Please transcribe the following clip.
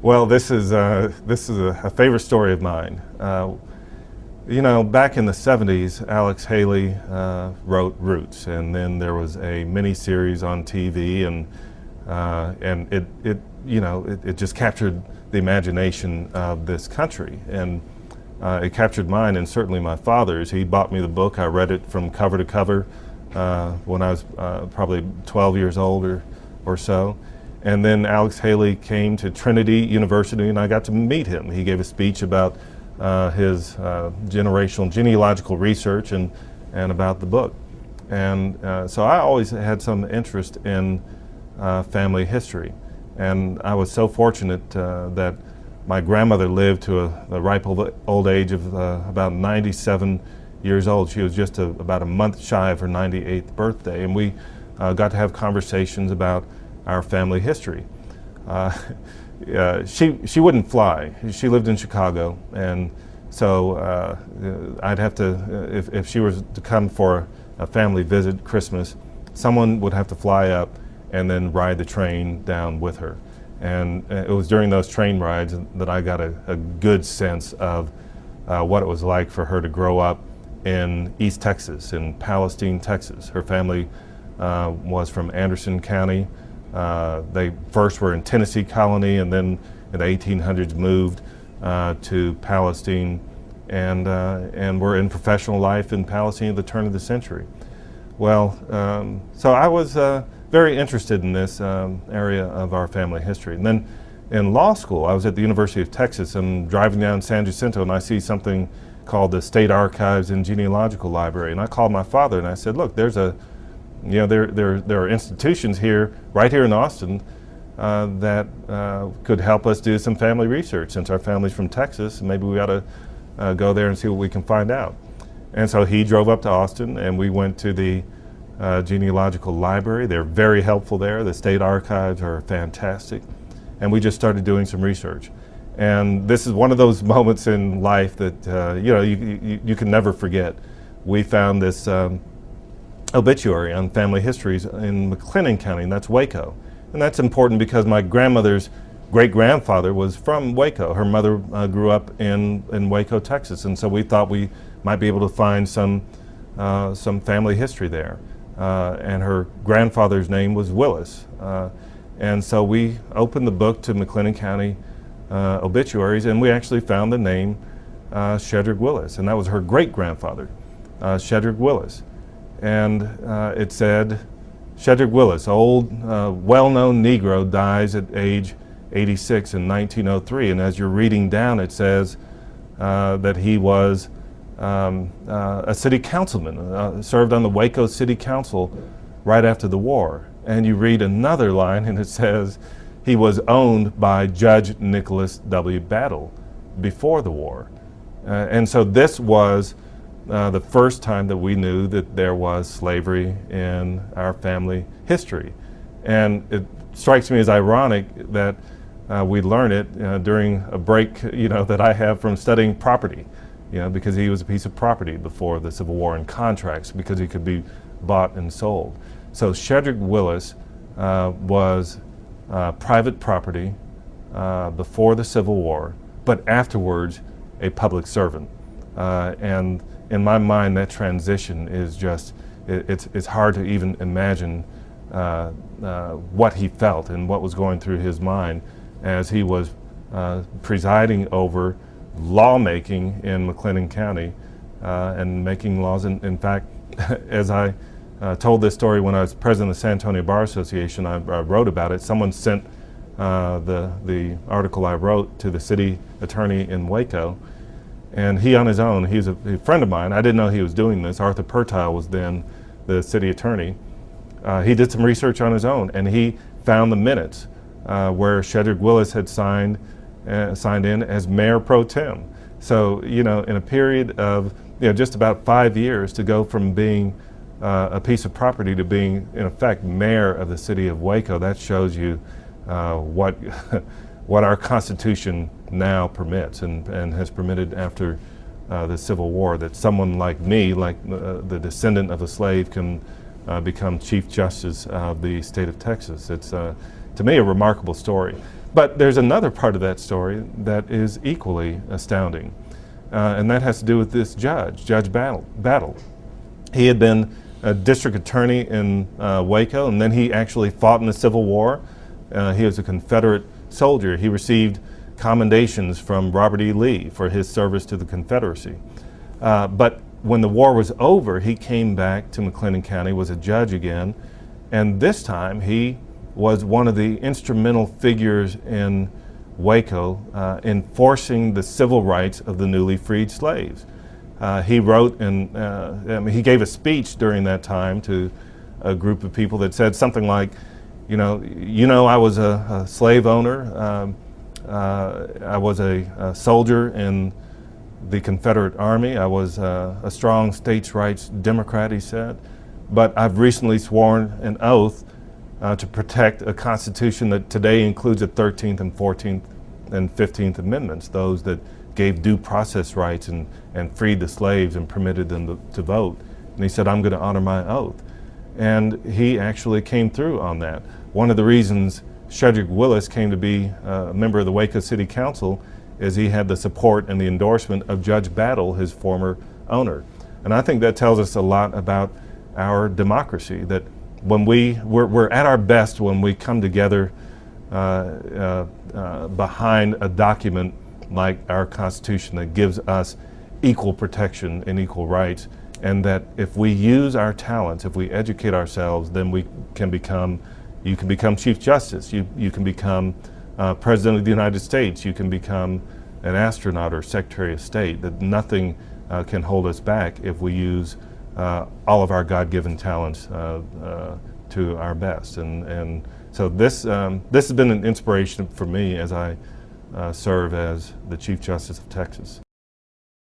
Well, this is a favorite story of mine. You know, back in the '70s, Alex Haley wrote Roots, and then there was a mini series on TV, and it just captured the imagination of this country, and it captured mine and certainly my father's. He bought me the book. I read it from cover to cover when I was probably 12 years old or so. And then Alex Haley came to Trinity University, and I got to meet him. He gave a speech about his generational genealogical research and about the book. And so I always had some interest in family history. And I was so fortunate that my grandmother lived to a ripe old age of about 97 years old. She was just about a month shy of her 98th birthday. And we got to have conversations about our family history. She wouldn't fly. She lived in Chicago, and so I'd have to, if she was to come for a family visit, Christmas, someone would have to fly up and then ride the train down with her. And it was during those train rides that I got a good sense of what it was like for her to grow up in East Texas, in Palestine, Texas. Her family was from Anderson County. They first were in Tennessee Colony, and then in the 1800s moved to Palestine, and were in professional life in Palestine at the turn of the century. Well, so I was very interested in this area of our family history. And then in law school, I was at the University of Texas, and driving down San Jacinto, and I see something called the State Archives and Genealogical Library. And I called my father and I said, look, there's there are institutions here, right here in Austin, that could help us do some family research. Since our family's from Texas, maybe we ought to go there and see what we can find out. And so he drove up to Austin, and we went to the genealogical library. They're very helpful there. The state archives are fantastic. And we just started doing some research. And this is one of those moments in life that you can never forget. We found this obituary on family histories in McLennan County, and that's Waco. And that's important because my grandmother's great-grandfather was from Waco. Her mother grew up in Waco, Texas, and so we thought we might be able to find some family history there. And her grandfather's name was Willis. And so we opened the book to McLennan County obituaries, and we actually found the name Shedrick Willis, and that was her great-grandfather, Shedrick Willis. And it said, Shedrick Willis, old, well-known Negro, dies at age 86 in 1903. And as you're reading down, it says that he was a city councilman, served on the Waco City Council right after the war. And you read another line, and it says he was owned by Judge Nicholas W. Battle before the war. And so this was the first time that we knew that there was slavery in our family history. And it strikes me as ironic that we learn it during a break, that I have from studying property, because he was a piece of property before the Civil War, and contracts, because he could be bought and sold. So Shedrick Willis was private property before the Civil War, but afterwards a public servant. And in my mind, that transition is just, it's hard to even imagine what he felt and what was going through his mind as he was presiding over lawmaking in McLennan County and making laws. In fact, as I told this story when I was president of the San Antonio Bar Association, I wrote about it. Someone sent the article I wrote to the city attorney in Waco, and he on his own, he's a friend of mine, I didn't know he was doing this. Arthur Pertile was then the city attorney. He did some research on his own, and he found the minutes where Shedrick Willis had signed in as mayor pro tem. So, in a period of just about 5 years, to go from being a piece of property to being, in effect, mayor of the city of Waco, that shows you what what our Constitution now permits and has permitted after the Civil War, that someone like me, like the descendant of a slave, can become Chief Justice of the state of Texas. It's, to me, a remarkable story. But there's another part of that story that is equally astounding, and that has to do with this judge, Judge Battle. He had been a district attorney in Waco, and then he actually fought in the Civil War. He was a Confederate soldier. He received commendations from Robert E. Lee for his service to the Confederacy. But when the war was over, he came back to McLennan County, was a judge again, and this time he was one of the instrumental figures in Waco enforcing the civil rights of the newly freed slaves. He wrote and he gave a speech during that time to a group of people that said something like, you know, I was a slave owner. I was a soldier in the Confederate Army. I was a strong states' rights Democrat, he said. But I've recently sworn an oath to protect a Constitution that today includes the 13th and 14th and 15th Amendments, those that gave due process rights and freed the slaves and permitted them to vote. And he said, I'm going to honor my oath. And he actually came through on that. One of the reasons Shedrick Willis came to be a member of the Waco City Council is he had the support and the endorsement of Judge Battle, his former owner. And I think that tells us a lot about our democracy, that when we're at our best when we come together behind a document like our Constitution that gives us equal protection and equal rights, and that if we use our talents, if we educate ourselves, then you can become Chief Justice, you can become President of the United States, you can become an astronaut or Secretary of State, that nothing can hold us back if we use all of our God-given talents to our best. And so this has been an inspiration for me as I serve as the Chief Justice of Texas.